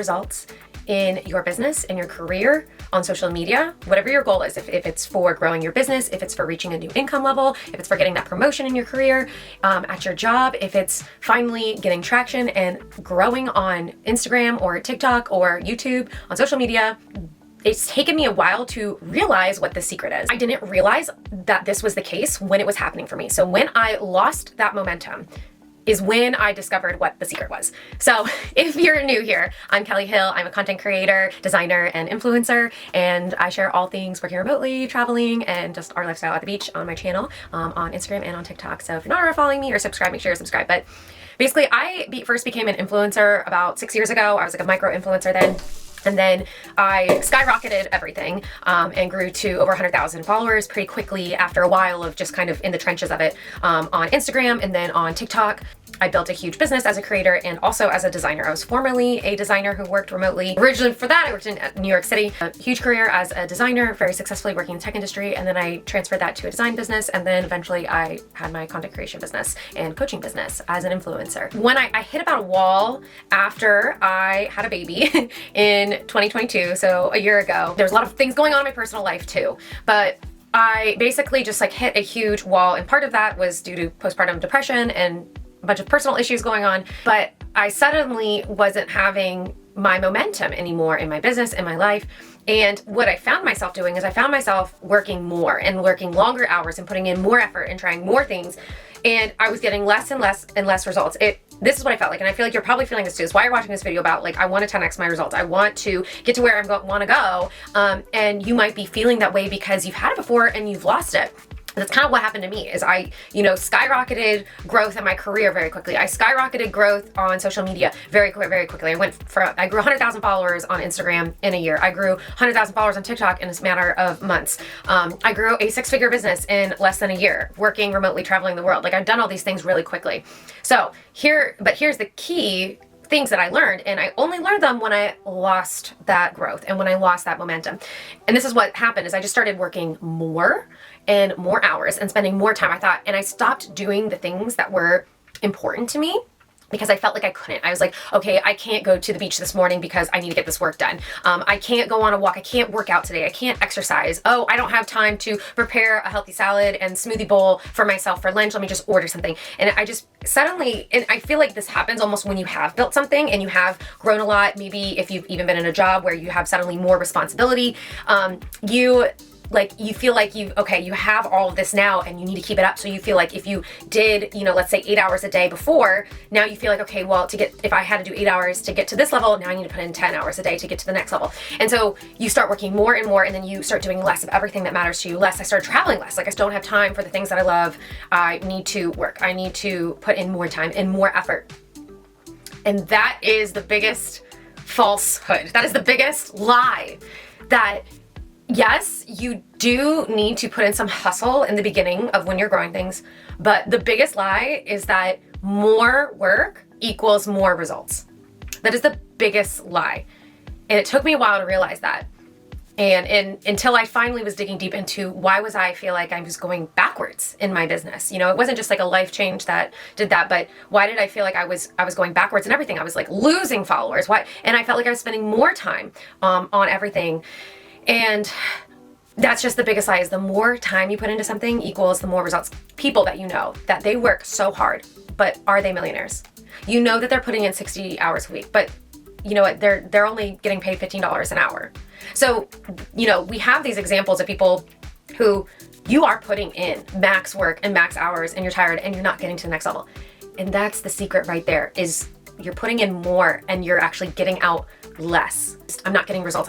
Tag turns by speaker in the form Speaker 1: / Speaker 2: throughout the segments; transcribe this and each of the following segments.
Speaker 1: results in your business, in your career, on social media, whatever your goal is, if it's for growing your business, if it's for reaching a new income level, if it's for getting that promotion in your career, at your job, if it's finally getting traction and growing on Instagram or TikTok or YouTube, on social media, it's taken me a while to realize what the secret is. I didn't realize that this was the case when it was happening for me. So when I lost that momentum is when I discovered what the secret was. So if you're new here, I'm Kelly Hill. I'm a content creator, designer, and influencer, and I share all things working remotely, traveling, and just our lifestyle at the beach on my channel, on Instagram and on TikTok. So if you're not already following me or subscribe, make sure you're subscribed. But basically, I first became an influencer about 6 years ago. I was like a micro influencer then. And then I skyrocketed everything and grew to over 100,000 followers pretty quickly after a while of just kind of in the trenches of it on Instagram and then on TikTok. I built a huge business as a creator and also as a designer. I was formerly a designer who worked remotely. Originally for that, I worked in New York City. A huge career as a designer, very successfully working in the tech industry. And then I transferred that to a design business. And then eventually I had my content creation business and coaching business as an influencer. When I hit about a wall after I had a baby in 2022, so a year ago, there's a lot of things going on in my personal life too. But I basically just like hit a huge wall. And part of that was due to postpartum depression and a bunch of personal issues going on, but I suddenly wasn't having my momentum anymore in my business, in my life. And what I found myself doing is I found myself working more and working longer hours and putting in more effort and trying more things. And I was getting less and less and less results. This is what I felt like. And I feel like you're probably feeling this too. It's why you're watching this video about like, I want to 10x my results. I want to get to where I want to go. And you might be feeling that way because you've had it before and you've lost it. That's kind of what happened to me is I, skyrocketed growth in my career very quickly. I skyrocketed growth on social media very quickly. I grew 100,000 followers on Instagram in a year. I grew 100,000 followers on TikTok in a matter of months. I grew a 6-figure business in less than a year, working remotely, traveling the world. Like I've done all these things really quickly. Here's the key things that I learned, and I only learned them when I lost that growth and when I lost that momentum. And this is what happened is I just started working more and more hours and spending more time. I stopped doing the things that were important to me because I felt like I couldn't. I was like, okay, I can't go to the beach this morning because I need to get this work done. I can't go on a walk. I can't work out today. I can't exercise. Oh, I don't have time to prepare a healthy salad and smoothie bowl for myself for lunch. Let me just order something. And I just suddenly, and I feel like this happens almost when you have built something and you have grown a lot. Maybe if you've even been in a job where you have suddenly more responsibility, you feel like you have all of this now and you need to keep it up. So you feel like if you did, let's say 8 hours a day before, now you feel like, okay, well, if I had to do 8 hours to get to this level, now I need to put in 10 hours a day to get to the next level. And so you start working more and more, and then you start doing less of everything that matters to you. I started traveling less. Like I don't have time for the things that I love. I need to work. I need to put in more time and more effort. And that is the biggest falsehood. That is the biggest lie that yes, you do need to put in some hustle in the beginning of when you're growing things, but the biggest lie is that more work equals more results. That is the biggest lie. And it took me a while to realize that. And until I finally was digging deep into why was I feel like I was going backwards in my business. It wasn't just like a life change that did that, but why did I feel like I was going backwards in everything? I was like losing followers. Why? And I felt like I was spending more time on everything. And that's just the biggest lie is the more time you put into something equals the more results. People that that they work so hard, but are they millionaires? That they're putting in 60 hours a week, but you know what? They're only getting paid $15 an hour. So, we have these examples of people who you are putting in max work and max hours and you're tired and you're not getting to the next level. And that's the secret right there is you're putting in more and you're actually getting out less. I'm not getting results.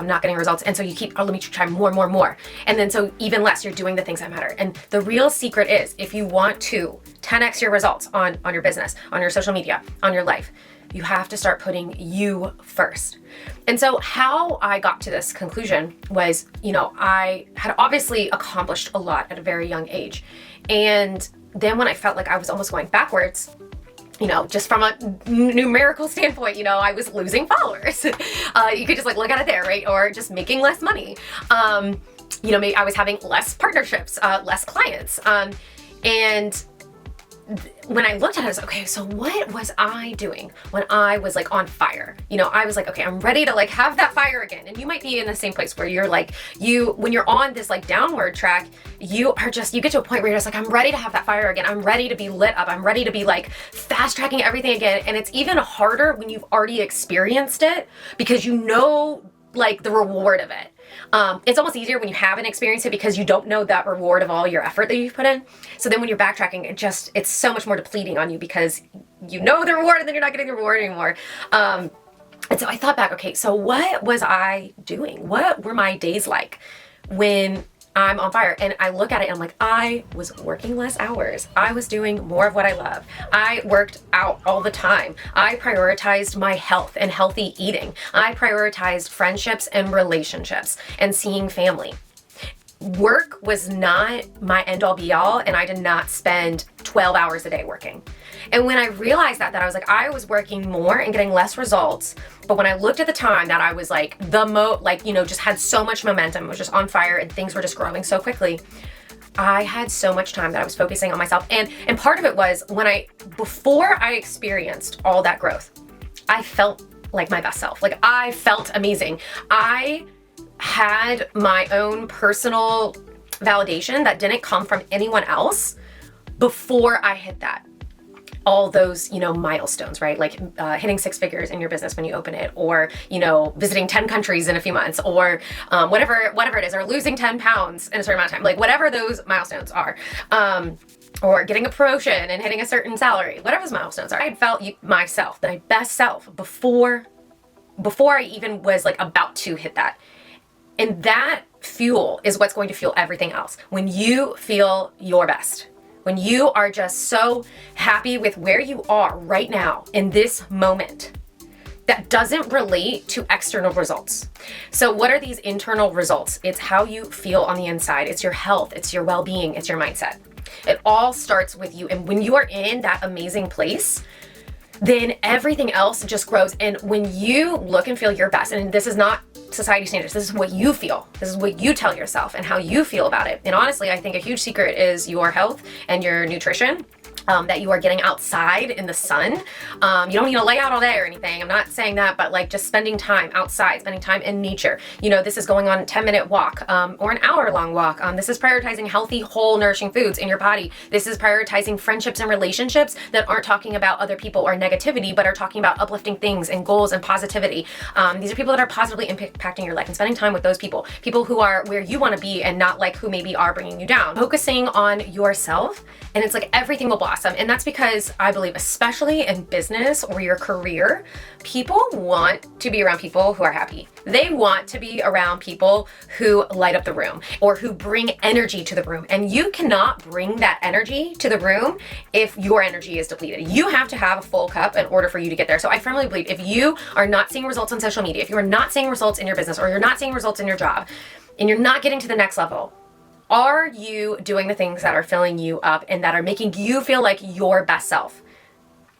Speaker 1: And so you keep, let me try more. And then so even less, you're doing the things that matter. And the real secret is if you want to 10x your results on your business, on your social media, on your life, you have to start putting you first. And so how I got to this conclusion was, I had obviously accomplished a lot at a very young age. And then when I felt like I was almost going backwards, just from a numerical standpoint, I was losing followers. You could just look at it there, right? Or just making less money. Maybe I was having less partnerships, less clients. And when I looked at it, I was like, okay, so what was I doing when I was like on fire? You know, I was like, okay, I'm ready to like have that fire again. And you might be in the same place where you're like, when you're on this like downward track, you get to a point where you're just like, I'm ready to have that fire again. I'm ready to be lit up. I'm ready to be like fast tracking everything again. And it's even harder when you've already experienced it because you know like the reward of it. It's almost easier when you haven't experienced it because you don't know that reward of all your effort that you've put in. So then when you're backtracking, it's so much more depleting on you because you know the reward and then you're not getting the reward anymore. And so I thought back, okay, so what was I doing? What were my days like when I'm on fire? And I look at it and I'm like, I was working less hours. I was doing more of what I love. I worked out all the time. I prioritized my health and healthy eating. I prioritized friendships and relationships and seeing family. Work was not my end all be all, and I did not spend 12 hours a day working. And when I realized that I was like, I was working more and getting less results. But when I looked at the time that I was like just had so much momentum, was just on fire and things were just growing so quickly. I had so much time that I was focusing on myself. And part of it was before I experienced all that growth, I felt like my best self. Like I felt amazing. I had my own personal validation that didn't come from anyone else before I hit that. All those, milestones, right? Like hitting 6 figures in your business when you open it, or, visiting 10 countries in a few months, or whatever it is, or losing 10 pounds in a certain amount of time, like whatever those milestones are. Or getting a promotion and hitting a certain salary, whatever those milestones are. I felt myself, my best self before I even was like about to hit that. And that fuel is what's going to fuel everything else. When you feel your best, when you are just so happy with where you are right now in this moment, that doesn't relate to external results. So what are these internal results? It's how you feel on the inside. It's your health, it's your well-being, it's your mindset. It all starts with you. And when you are in that amazing place, then everything else just grows. And when you look and feel your best, and this is not society standards, this is what you feel, this is what you tell yourself and how you feel about it. And honestly, I think a huge secret is your health and your nutrition. That you are getting outside in the sun. You don't need to lay out all day or anything. I'm not saying that, but like just spending time outside, spending time in nature. This is going on a 10-minute walk or an hour-long walk. This is prioritizing healthy, whole, nourishing foods in your body. This is prioritizing friendships and relationships that aren't talking about other people or negativity, but are talking about uplifting things and goals and positivity. These are people that are positively impacting your life, and spending time with those people who are where you want to be and not like who maybe are bringing you down. Focusing on yourself, and it's like everything will blossom. And that's because I believe, especially in business or your career, people want to be around people who are happy. They want to be around people who light up the room or who bring energy to the room. And you cannot bring that energy to the room if your energy is depleted. You have to have a full cup in order for you to get there. So I firmly believe if you are not seeing results on social media, if you are not seeing results in your business, or you're not seeing results in your job, and you're not getting to the next level, are you doing the things that are filling you up and that are making you feel like your best self?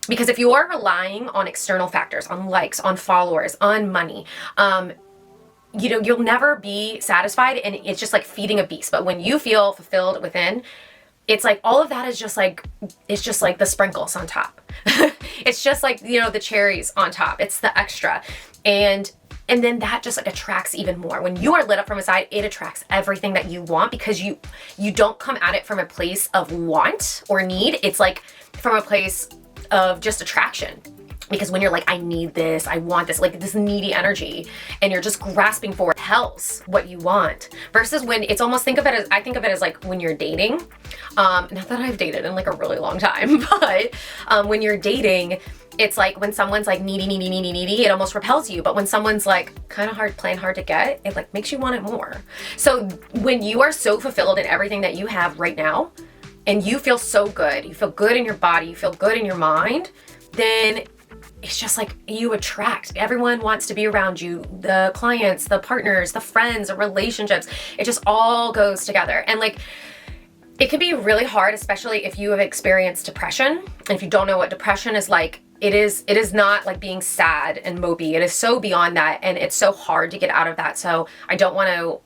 Speaker 1: Because if you are relying on external factors, on likes, on followers, on money, you'll never be satisfied, and it's just like feeding a beast. But when you feel fulfilled within, it's like all of that is just like, it's just like the sprinkles on top. It's just like, the cherries on top. It's the extra. And then that just like attracts even more. When you are lit up from inside, it attracts everything that you want, because you don't come at it from a place of want or need. It's like from a place of just attraction. Because when you're like, I need this, I want this, like this needy energy, and you're just grasping for else what you want, versus when it's almost, I think of it as like when you're dating. Not that I've dated in like a really long time, but when you're dating, it's like when someone's like needy, it almost repels you. But when someone's like kind of playing hard to get, it like makes you want it more. So when you are so fulfilled in everything that you have right now, and you feel so good, you feel good in your body, you feel good in your mind, then it's just like you attract. Everyone wants to be around you. The clients, the partners, the friends, the relationships. It just all goes together. And like, it can be really hard, especially if you have experienced depression. And if you don't know what depression is like, it is not like being sad and mopey. It is so beyond that, and it's so hard to get out of that. So I don't want to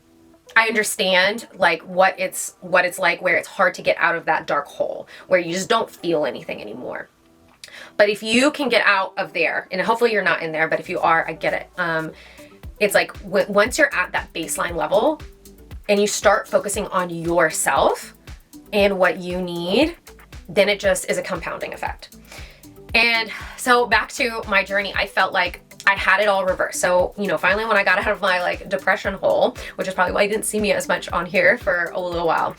Speaker 1: I understand like what it's like, where it's hard to get out of that dark hole where you just don't feel anything anymore. But if you can get out of there, and hopefully you're not in there, but if you are, I get it. It's like once you're at that baseline level and you start focusing on yourself and what you need, then it just is a compounding effect. And so back to my journey, I felt like I had it all reversed. So, you know, finally when I got out of my like depression hole, which is probably why you didn't see me as much on here for a little while,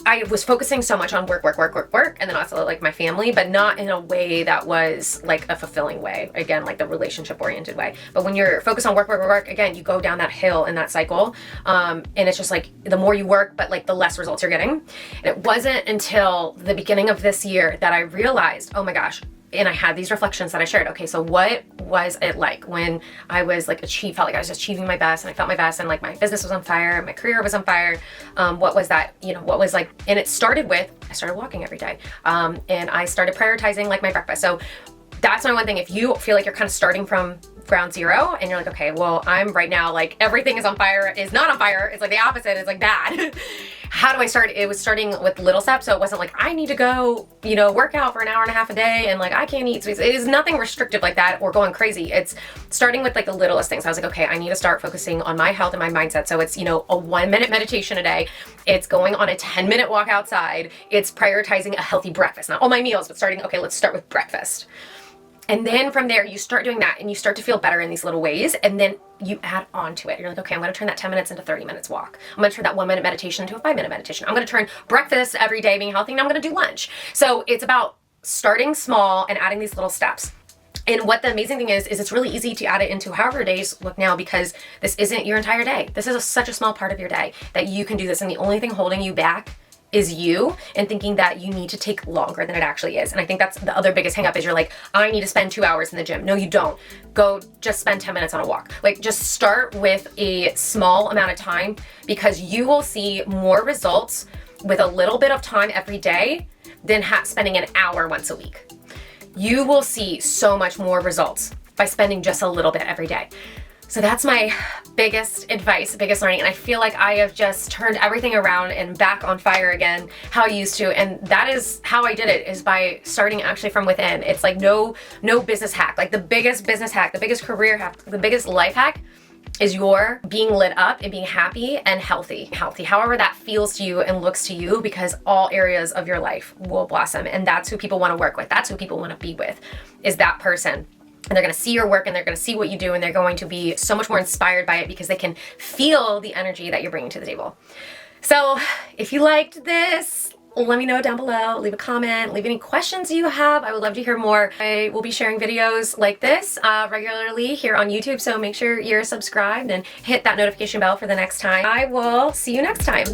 Speaker 1: I was focusing so much on work, and then also like my family, but not in a way that was like a fulfilling way. Again, like the relationship oriented way. But when you're focused on work, again, you go down that hill in that cycle. And it's just like the more you work, but like the less results you're getting. And it wasn't until the beginning of this year that I realized, oh my gosh, and I had these reflections that I shared. Okay, so what was it like when I was like felt like I was achieving my best, and I felt my best, and like my business was on fire, my career was on fire. What was that, you know, what was like, and it started with, I started walking every day. And I started prioritizing like my breakfast. So that's my one thing. If you feel like you're kind of starting from ground zero and you're like, okay, well, I'm right now, like everything is on fire, is not on fire. It's like the opposite, it's like bad. How do I start? It was starting with little steps. So it wasn't like, I need to go, you know, work out for an hour and a half a day and like, I can't eat sweets. It is nothing restrictive like that or going crazy. It's starting with like the littlest things. I was like, okay, I need to start focusing on my health and my mindset. So it's, you know, a 1-minute meditation a day. It's going on a 10-minute walk outside. It's prioritizing a healthy breakfast, not all my meals, but starting, okay, let's start with breakfast. And then from there, you start doing that and you start to feel better in these little ways. And then you add on to it. You're like, okay, I'm going to turn that 10 minutes into 30 minutes walk. I'm going to turn that 1-minute meditation into a 5-minute meditation. I'm going to turn breakfast every day being healthy, and I'm going to do lunch. So it's about starting small and adding these little steps. And what the amazing thing is it's really easy to add it into however days look now, because this isn't your entire day. This is such a small part of your day that you can do this. And the only thing holding you back is you, and thinking that you need to take longer than it actually is. And I think that's the other biggest hang up is you're like, I need to spend 2 hours in the gym. No, you don't. Go just spend 10 minutes on a walk. Like just start with a small amount of time, because you will see more results with a little bit of time every day than spending an hour once a week. You will see so much more results by spending just a little bit every day. So that's my biggest advice, biggest learning. And I feel like I have just turned everything around and back on fire again, how I used to. And that is how I did it, is by starting actually from within. It's like no business hack. Like the biggest business hack, the biggest career hack, the biggest life hack is your being lit up and being happy and healthy, however that feels to you and looks to you, because all areas of your life will blossom. And that's who people want to work with. That's who people want to be with, is that person. And they're going to see your work and they're going to see what you do, and they're going to be so much more inspired by it because they can feel the energy that you're bringing to the table. So if you liked this, let me know down below, leave a comment, leave any questions you have. I would love to hear more. I will be sharing videos like this regularly here on YouTube, so make sure you're subscribed and hit that notification bell for the next time. I will see you next time.